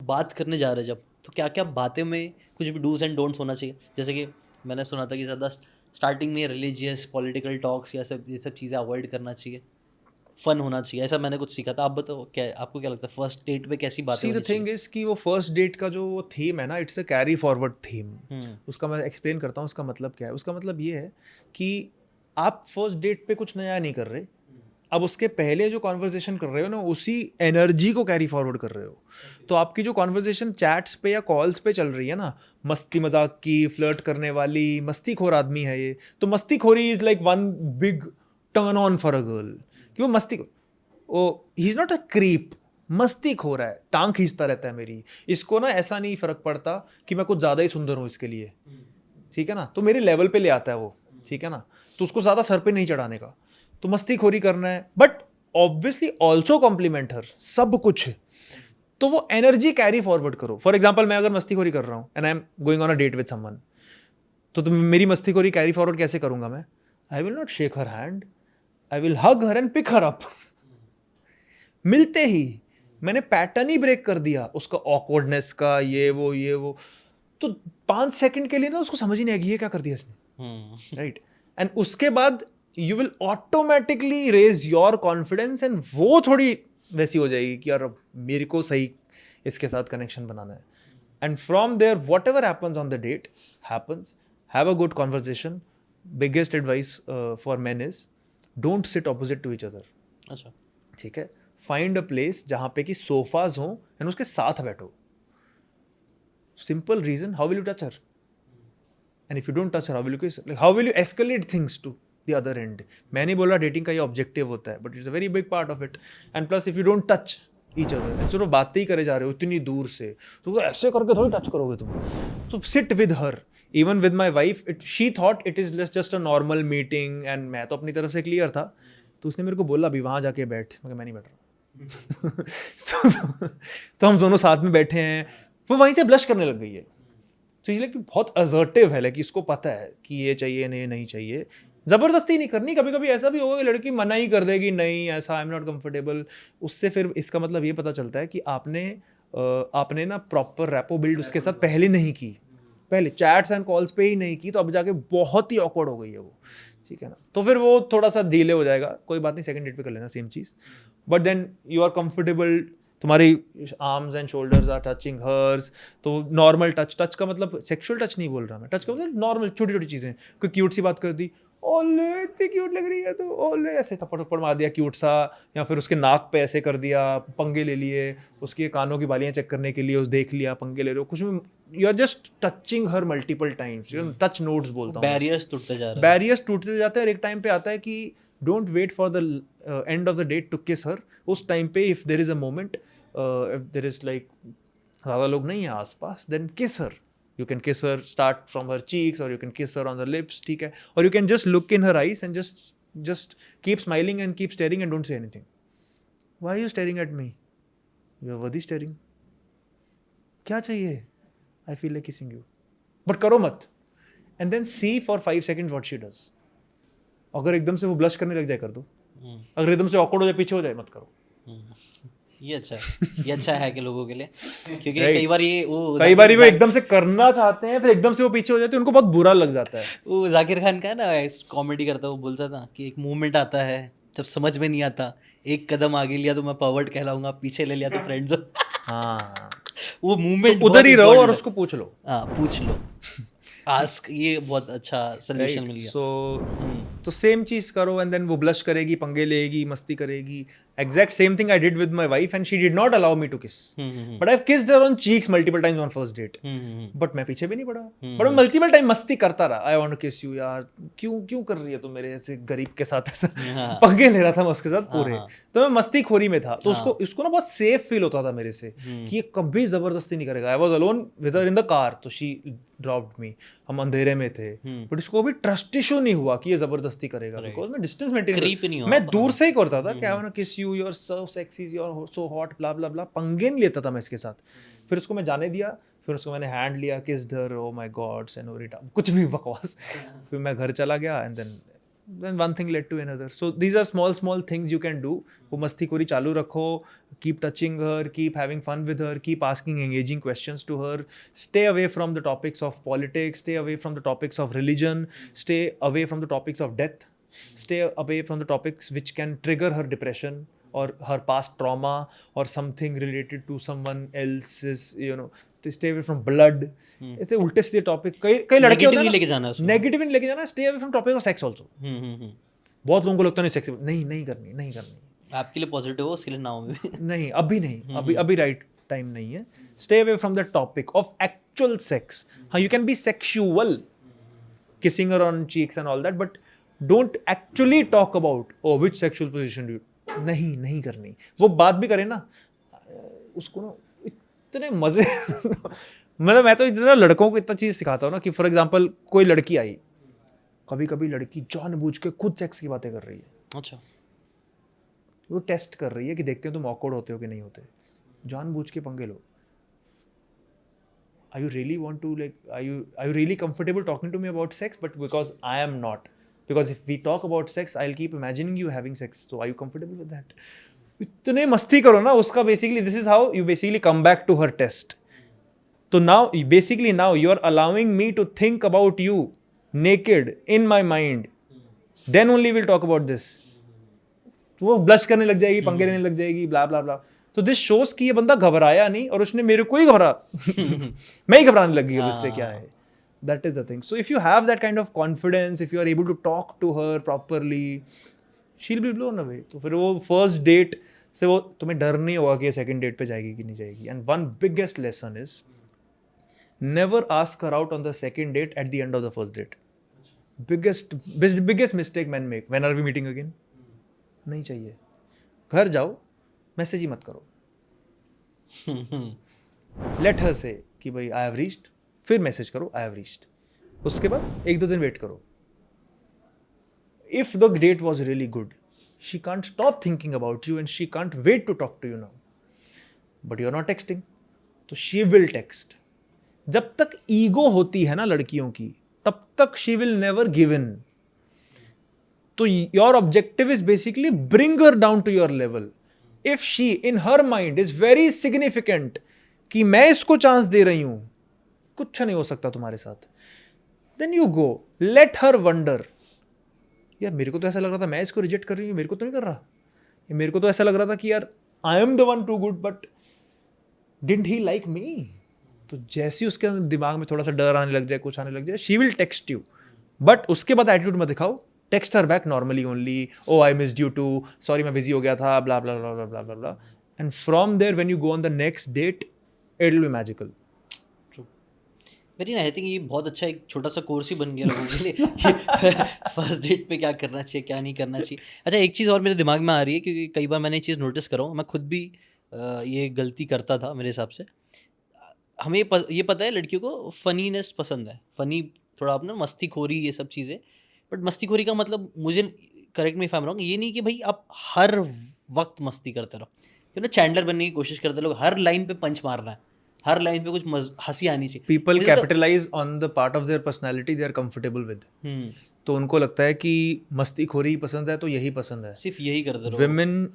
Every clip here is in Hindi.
बात करने जा रहे हैं जब, तो क्या क्या बातें में कुछ भी डूज एंड डोंट्स होना चाहिए? जैसे कि मैंने सुना था कि ज़्यादा स्टार्टिंग में रिलीजियस पॉलिटिकल टॉक्स या सब ये सब चीज़ें अवॉइड करना चाहिए, फन होना चाहिए, ऐसा मैंने कुछ सीखा था। आप बताओ, क्या आपको क्या लगता है फर्स्ट डेट पे कैसी बातें सी द होनी थिंग चाहिए? इज कि वो फर्स्ट डेट का जो वो थीम है ना, it's a carry forward theme. Hmm. उसका मैं एक्सप्लेन करता हूँ उसका मतलब क्या है. उसका मतलब ये है कि आप फर्स्ट डेट पे कुछ नया नहीं कर रहे. अब उसके पहले जो कॉन्वर्जेशन कर रहे हो ना, उसी एनर्जी को कैरी फॉरवर्ड कर रहे हो. तो आपकी जो कॉन्वर्जेशन चैट्स पे या कॉल्स पे चल रही है ना, मस्ती मजाक की, फ्लर्ट करने वाली, मस्तीखोर आदमी है ये. तो मस्तीखोरी is like one big turn on for a girl. कि वो मस्ती, oh he is not a creep, मस्ती खो रहा है, टांग खींचता रहता है मेरी. इसको ना ऐसा नहीं फर्क पड़ता कि मैं कुछ ज्यादा ही सुंदर हूं इसके लिए, ठीक है ना. तो मेरे लेवल पे ले आता है वो, ठीक है ना. तो उसको ज्यादा सर पे नहीं चढ़ाने का. तो मस्ती खोरी करना है, but obviously also compliment her, सब कुछ. तो वो एनर्जी कैरी फॉरवर्ड करो. फॉर एग्जाम्पल, मैं अगर मस्ती खोरी कर रहा हूँ and I am going on a date with someone, तो मेरी मस्ती खोरी कैरी फॉरवर्ड कैसे करूंगा मैं? I will not shake her hand, I will hug her and pick her up. मिलते ही मैंने पैटर्न ही ब्रेक कर दिया उसका ऑकवर्डनेस का, ये वो. तो 5 सेकंड के लिए ना उसको समझ ही नहीं आएगी ये क्या कर दिया इसने, राइट. एंड उसके बाद you will automatically raise your confidence and वो थोड़ी वैसी हो जाएगी कि यार अब मेरे को सही इसके साथ कनेक्शन बनाना है. And from there whatever happens on the date happens. Have a good conversation. Biggest advice for man is don't sit opposite to each other. अच्छा। ठीक है. फाइंड अ प्लेस जहां पे कि सोफाज हो एंड उसके साथ बैठो. Simple reason, how will you touch her? And if you don't touch her, how will you escalate things to the other end? मैं नहीं बोल रहा डेटिंग का ये ऑब्जेक्टिव होता है, but it's a very big part of it. And plus if you don't touch each other, चलो बातें ही करे जा रहे हो इतनी दूर से, तो ऐसे करके थोड़ी टच करोगे तुम. तो sit with her. Even with my wife, she thought it is just a normal meeting and मैं तो अपनी तरफ से क्लियर था. तो उसने मेरे को बोला अभी वहाँ जाके बैठ, मैं नहीं बैठ रहा. तो हम दोनों साथ में बैठे हैं, वो वहीं से ब्लश करने लग गई है. तो इसलिए कि बहुत असर्टिव है, कि इसको पता है कि ये चाहिए नहीं चाहिए. जबरदस्ती नहीं करनी. कभी कभी ऐसा भी होगा कि लड़की मना ही कर देगी, नहीं ऐसा आई एम नॉट कंफर्टेबल. उससे फिर इसका मतलब ये पता चलता है कि आपने ना प्रॉपर रैपो बिल्ड उसके साथ पहले नहीं की, पहले चैट्स एंड कॉल्स पे ही नहीं की, तो अब जाके बहुत ही ऑकवर्ड हो गई है वो, ठीक है ना. तो फिर वो थोड़ा सा डिले हो जाएगा, कोई बात नहीं, सेकंड डेट पे कर लेना सेम चीज़. But then you are comfortable, तुम्हारी arms and shoulders are touching hers. तो नॉर्मल टच का मतलब सेक्सुअल टच नहीं बोल रहा मैं. टच का मतलब नॉर्मल छोटी छोटी चीज़ें. कोई क्यूट सी बात कर दी, ओले इतनी क्यूट लग रही है, तो ओले ऐसे थप्पड़ थप्पड़ मार दिया क्यूट सा. या फिर उसके नाक पे ऐसे कर दिया, पंगे ले लिए, उसके कानों की बालियां चेक करने के लिए उस देख लिया, पंगे ले रहे हो कुछ भी. You are just touching her multiple times. Touch notes बोलता हूँ. बैरियर्स टूटते जा रहे हैं। बैरियर्स टूटते जाते हैं. और एक टाइम पे आता है कि don't wait for the end of the date to kiss her. उस टाइम पे if there is a moment, if there is like ज़्यादा लोग नहीं है आसपास, then kiss her. You can kiss her, start from her cheeks, or you can kiss her on the lips, ठीक है. Or you can just look in her eyes and just keep smiling and keep staring and don't say anything. Why are you staring at me? You are worthy staring. क्या चाहिए? I feel like kissing you. But करो मत. And then see for 5 seconds what she does. अगर एकदम से वो ब्लश करने लग जाए कर दो. अगर एकदम से awkward हो जाए, पीछे हो जाए, मत करो. ये अच्छा है कि लोगों के लिए, क्योंकि Right. कई बार कई बार वो एकदम से करना चाहते हैं, फिर एकदम से वो पीछे हो जाते हैं, उनको बहुत बुरा लग जाता है. वो जाकिर खान का है ना, कॉमेडी करता है, वो बोलता था कि एक मूवमेंट आता है जब समझ में नहीं आता, एक कदम आगे लिया तो मैं पर्वर्ट कहलाऊंगा, पीछे ले लिया तो फ्रेंड्स. हाँ. वो मूवमेंट तो उधर ही रहो और उसको पूछ लो. हाँ, पूछ लो, आस्क. ये बहुत अच्छा सोल्यूशन मिल गया. तो सेम चीज करो एंड देन वो ब्लश करेगी, पंगे लेगी, मस्ती करेगी. Exact same thing I did with my wife and she did not allow me to kiss. But I have kissed her on cheeks multiple times on first date. But मैं पीछे भी नहीं पड़ा. बट मैं मल्टीपल टाइम मस्ती करता रहा. आई वांट टू किस यू यार, क्यों कर रही है तू मेरे ऐसे गरीब के साथ ऐसा. पंगे ले रहा था मैं उसके साथ पूरे. तो मैं मस्ती खोरी में था. तो उसको ना बहुत सेफ फील होता था मेरे से कि ये कभी जबरदस्ती नहीं करेगा. I was alone with her in the car, तो शी ड्रॉप्ड मी. हम अंधेरे में थे, बट इसको भी ट्रस्ट इशू नहीं हुआ कि ये जबरदस्ती करेगा, बिकॉज मैं डिस्टेंस मेंटेन, मैं दूर से ही करता था. क्या ना kiss you, you are so sexy, you are so hot, blah blah blah. पंगे नहीं लेता था मैं इसके साथ. फिर उसको मैं जाने दिया, फिर उसको मैंने हैंड लिया, किस धर, ओ माय गॉड, सेनोरिटा, कुछ भी बकवास. फिर मैं घर चला गया and then then one thing led to another. So these are small things you can do. वो मस्तीखोरी चालू रखो, keep touching her, keep having fun with her, keep asking engaging questions to her, stay away from the topics of politics, stay away from the topics of religion, stay away from the topics of death, stay away from the topics which can trigger her depression or her past trauma or something related to someone else's, to stay away from blood. ऐसे उल्टे सीधे टॉपिक कई लड़के होते हैं नहीं लेके जाना उसमें। नेगेटिव नहीं लेके जाना. Stay away from topic of sex also. बहुत लोगों को लगता है सेक्स नहीं करनी. आपके लिए पॉजिटिव हो, उसके लिए ना हो भी नहीं, अभी नहीं, अभी राइट टाइम नहीं है. Stay away from the topic of actual sex. हाँ, you can be sexual, kissing her on cheeks and all that, but don't actually talk about which sexual position do you. नहीं करनी. वो बात भी करे ना, उसको ना इतने मजे मतलब मैं तो इतना लड़कों को इतना चीज़ सिखाता हूँ ना कि फॉर एग्जांपल कोई लड़की आई, कभी लड़की जानबूझ के खुद सेक्स की बातें कर रही है. अच्छा, वो टेस्ट कर रही है कि देखते हैं तुम ऑकवर्ड होते हो कि नहीं होते. जानबूझ के पंगे लो. Are you really comfortable talking to me about sex? But because I am not. Because if we talk about sex, I'll keep imagining you having sex. So are you comfortable with that? इतने मस्ती करो ना उसका. Basically this is how you basically come back to her test. So now you are allowing me to think about you naked in my mind. Then only we'll talk about this. तो वो ब्लश करने लग जाएगी, पंगे लेने लग जाएगी, ब्ला ब्ला ब्ला. तो दिस शोज कि ये बंदा घबराया नहीं और उसने मेरे को ही मैं ही घबराने लगी अब इससे क्या है. That is the thing. So if you have that kind of confidence, if you are able to talk to her properly, she'll be blown away. तो फिर वो first date से वो तुम्हें डर नहीं होगा कि second date पे जाएगी कि नहीं जाएगी. And one biggest lesson is never ask her out on the second date at the end of the first date. Biggest mistake men make. When are we meeting again? नहीं चाहिए. घर जाओ, मैसेज ही मत करो. Let her say कि भाई I have reached. फिर मैसेज करो आई हैव रीच्ड. उसके बाद 1-2 दिन वेट करो. If the date was really good, she can't stop thinking about you and she can't wait to talk to you now. But you are not texting, तो शी विल टेक्स्ट. जब तक ईगो होती है ना लड़कियों की, तब तक she will never give in. तो your objective is basically bring her down to your level. If she in her mind is very significant कि मैं इसको चांस दे रही हूं, कुछ नहीं हो सकता तुम्हारे साथ, then you go. Let her wonder, यार मेरे को तो ऐसा लग रहा था मैं इसको रिजेक्ट कर रही हूँ, मेरे को तो नहीं कर रहा. मेरे को तो ऐसा लग रहा था कि यार I am the one two good, but didn't he like me. तो जैसे ही उसके दिमाग में थोड़ा सा डर आने लग जाए, कुछ आने लग जाए, she will text you. But उसके बाद एटीट्यूड मत दिखाओ. Text her back normally only. Oh I missed you too, sorry मैं बिजी हो गया था, blah blah blah blah blah blah. And from there when you go on the next date, it will be magical. Very nice. I think ये बहुत अच्छा एक छोटा सा कोर्स ही बन गया लोगों के लिए फर्स्ट डेट पे क्या करना चाहिए, क्या नहीं करना चाहिए. अच्छा, एक चीज़ और मेरे दिमाग में आ रही है, क्योंकि कई बार मैंने ये चीज़ नोटिस करा हूँ, मैं खुद भी ये गलती करता था मेरे हिसाब से. हमें ये पता है लड़कियों को फनीनेस पसंद है, फनी थोड़ा अपना मस्तीखोरी, ये सब चीज़ें. बट मस्तीखोरी का मतलब, मुझे correct me if I am wrong, ये नहीं कि भाई आप हर वक्त मस्ती करते रहो. क्यों ना चैंडलर बनने की कोशिश करते लोग, हर लाइन पे पंच मारना है, हर लाइन पे कुछ हंसी आनी चाहिए. People capitalize on the part of their personality they are comfortable with. तो उनको लगता है कि मस्तीखोरी पसंद है तो यही पसंद है, सिर्फ यही करते रहो. Women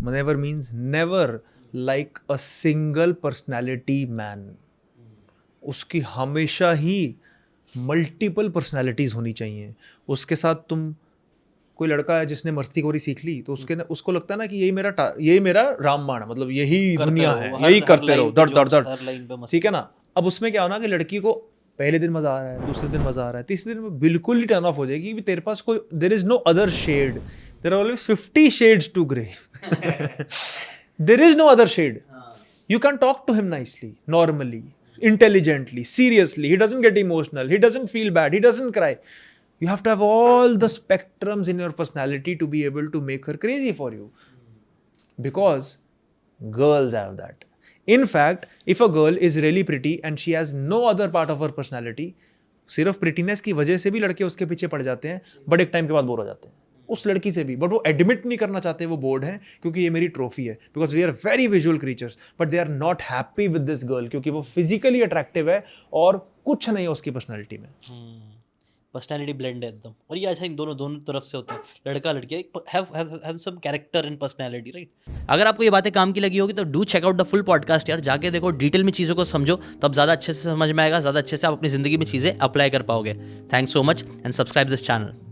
never means never like a single personality man. उसकी हमेशा ही मल्टीपल पर्सनैलिटीज होनी चाहिए. उसके साथ तुम, कोई लड़का है जिसने मस्तीखोरी सीख ली, तो उसको लगता है ना कि यही मेरा रामबाण, मतलब यही दुनिया है, यही करते रहो, दर्द. ठीक है ना. अब उसमें क्या होना कि लड़की को पहले दिन मजा आ रहा है, दूसरे दिन मजा आ रहा है, तीसरे दिन में बिल्कुल ही टर्न ऑफ हो जाएगी. तेरे पास कोई, there is no other shade, there are always 50 shades to grey. There is no other shade. You can talk to him nicely, normally, intelligently, seriously. He doesn't get emotional, he doesn't feel bad, he doesn't cry. You have to have all the spectrums in your personality to be able to make her crazy for you, because girls have that. In fact, if a girl is really pretty and she has no other part of her personality, सिर्फ प्रिटीनेस की वजह से भी लड़के उसके पीछे पड़ जाते हैं, बट एक टाइम के बाद बोर हो जाते हैं उस लड़की से भी. बट वो एडमिट नहीं करना चाहते वो बोर्ड हैं, क्योंकि ये मेरी ट्रॉफी है, because we are very visual creatures. But they are not happy with this girl, क्योंकि वो फिजिकली अट्रैक्टिव है और कुछ नहीं है उसकी पर्सनैलिटी में. पर्सनैलिटी ब्लेंड है एकदम। और ये अच्छा इन दोनों तरफ से होता है, लड़का लड़की have some character and personality, right. अगर आपको ये बातें काम की लगी होगी तो do check out the full podcast यार, जाके देखो, डिटेल में चीज़ों को समझो, तब ज़्यादा अच्छे से समझ में आएगा, ज़्यादा अच्छे से आप अपनी ज़िंदगी में चीज़ें अप्लाई कर पाओगे। Thanks so much and subscribe this channel.